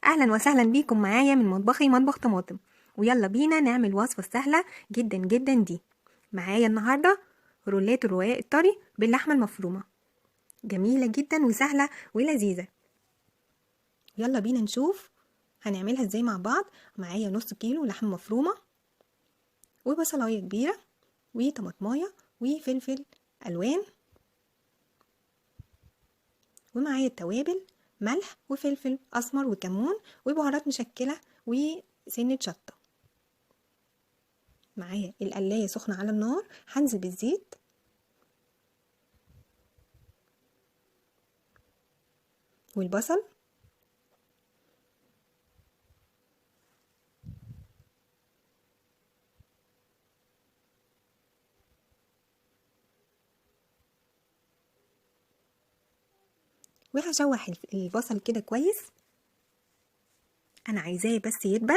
اهلا وسهلا بيكم معايا من مطبخي مطبخ طماطم. ويلا بينا نعمل وصفة سهلة جدا جدا دي. معايا النهاردة رولات الرقاق الطري باللحمة المفرومة، جميلة جدا وسهلة ولذيذة. يلا بينا نشوف هنعملها ازاي مع بعض. معايا نص كيلو لحمة مفرومة وبصلاية كبيرة وطماطماية وفلفل الوان، ومعايا التوابل ملح وفلفل اسمر وكمون وبهارات مشكلة وسنة شطة. معايا القلاية سخنة على النار، هنزل بالزيت والبصل وهشوح البصل كده كويس. انا عايزاه بس يدبل.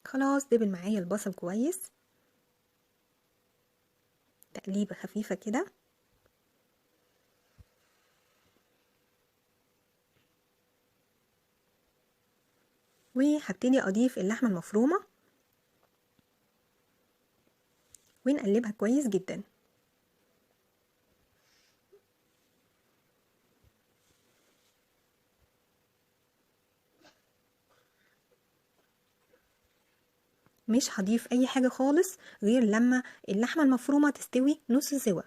خلاص دبل معايا البصل كويس، تقليبة خفيفة كده. وهبتدي اضيف اللحمة المفرومة ونقلبها كويس جدا. مش هضيف اي حاجة خالص غير لما اللحمة المفرومة تستوي نص سوا.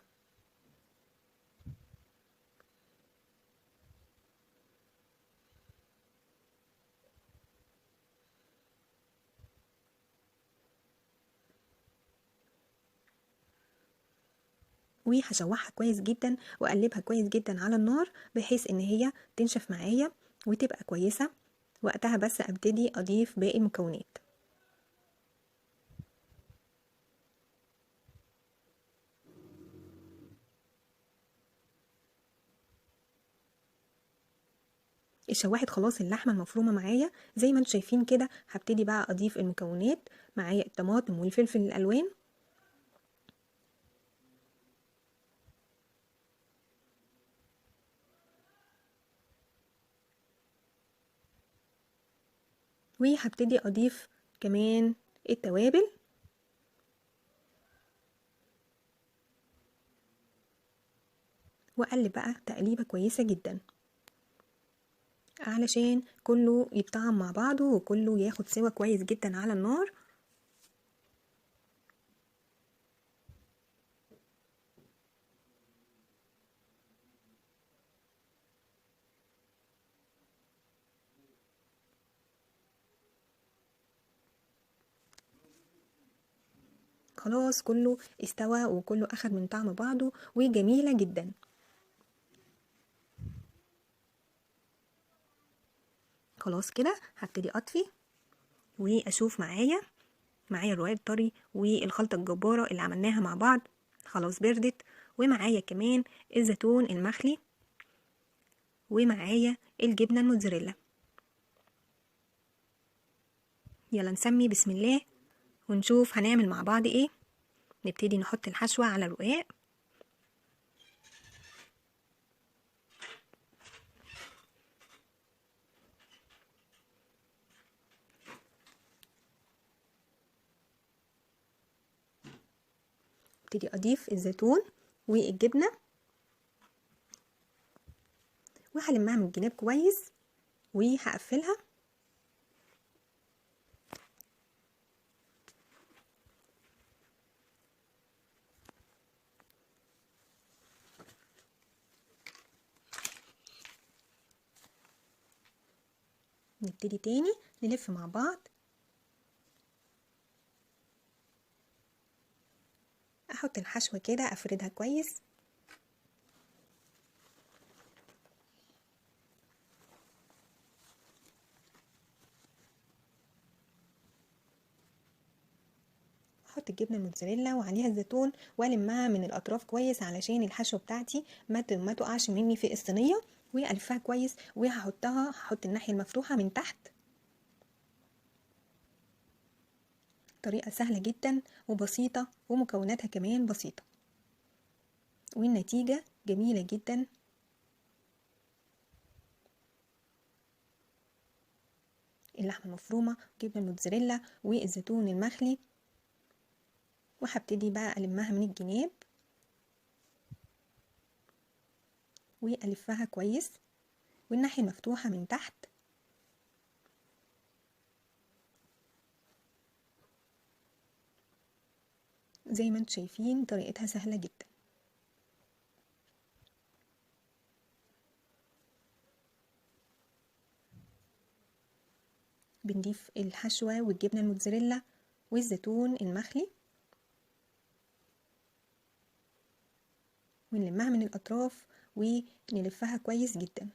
وهشوحها كويس جدا واقلبها كويس جدا على النار بحيث ان هي تنشف معايا وتبقى كويسة. وقتها بس ابتدي اضيف باقي المكونات. اتشوحت خلاص اللحمه المفرومه معايا زي ما انتم شايفين كده. هبتدي بقى اضيف المكونات. معايا الطماطم والفلفل الالوان وهبتدي اضيف كمان التوابل واقلب بقى تقليبه كويسه جدا علشان كله يتطعم مع بعضه وكله ياخد سوا كويس جدا على النار. خلاص كله استوى وكله اخد من طعم بعضه وجميله جدا. خلاص كده هبتدي اطفي واشوف معايا الرقاق الطري والخلطة الجبارة اللي عملناها مع بعض خلاص بردت. ومعايا كمان الزيتون المخلي ومعايا الجبنة الموتزاريلا. يلا نسمي بسم الله ونشوف هنعمل مع بعض ايه. نبتدي نحط الحشوة على الرقاق. ابتدي اضيف الزيتون والجبنة وهلمها من الجناب كويس وهقفلها. نبتدي تاني نلف مع بعض. احط الحشوة كده افردها كويس احط الجبنه الموتزاريلا وعليها الزيتون والمها من الاطراف كويس علشان الحشوه بتاعتي ما تقعش مني في الصينيه، والفها كويس هحط الناحيه المفتوحه من تحت. طريقه سهله جدا وبسيطه ومكوناتها كمان بسيطه، والنتيجه جميله جدا. اللحمه المفرومه والجبنه الموتزاريلا والزيتون المخلي، وهبتدي بقى ألمها من الجناب وألفها كويس، والناحية المفتوحة من تحت. زي ما انتم شايفين طريقتها سهلة جدا. بنضيف الحشوة والجبنة الموتزاريلا والزيتون المخلي، ونلمها من الأطراف ونلفها كويس جدا.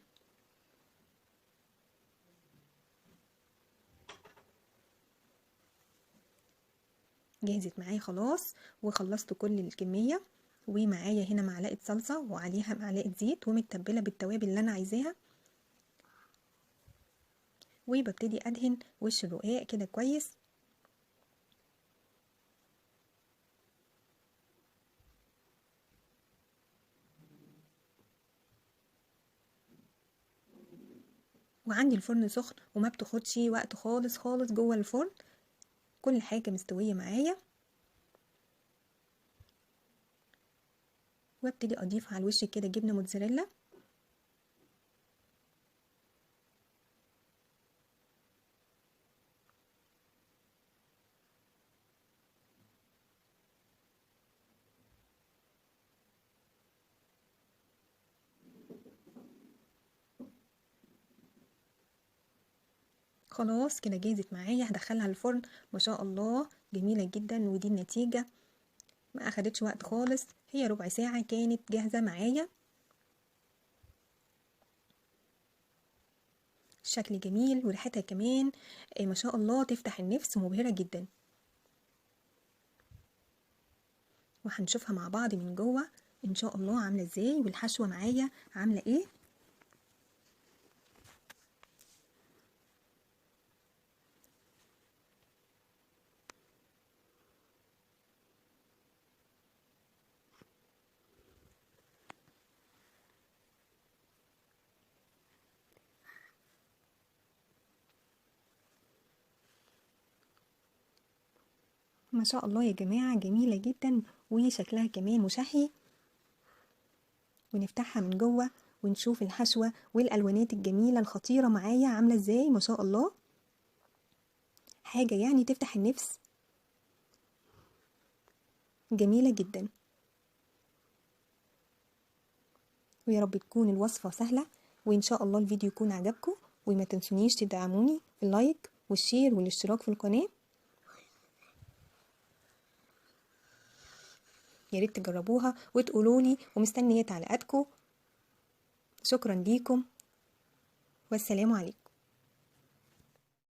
جهزت معايا خلاص وخلصت كل الكمية، ومعايا هنا معلقة صلصة وعليها معلقة زيت ومتبلة بالتوابل اللي أنا عايزاها، وببتدي أدهن وش الرقاق كده كويس. وعندي الفرن سخن وما بتاخدش وقت خالص خالص جوه الفرن، كل حاجة مستوية معايا. وابتدي اضيف على الوش كده جبنة موتزاريلا، خلاص كده جاهزت معايا. هدخلها الفرن. ما شاء الله جميلة جدا، ودي النتيجة. ما اخدتش وقت خالص، هي ربع ساعة كانت جاهزة معايا. الشكل جميل وريحتها كمان ما شاء الله تفتح النفس، مبهرة جدا. وهنشوفها مع بعض من جوه ان شاء الله عاملة ازاي، والحشوة معايا عاملة ايه. ما شاء الله يا جماعة جميلة جدا، وشكلها كمان مشهي. ونفتحها من جوه ونشوف الحشوة والألوانات الجميلة الخطيرة معايا عاملة ازاي. ما شاء الله حاجة يعني تفتح النفس، جميلة جدا. ويا رب تكون الوصفة سهلة، وإن شاء الله الفيديو يكون عجبكم. وما تنسونيش تدعموني في اللايك والشير والاشتراك في القناة. يا ريت تجربوها وتقولولي، ومستنية تعليقاتكم. شكرا ليكم والسلام عليكم.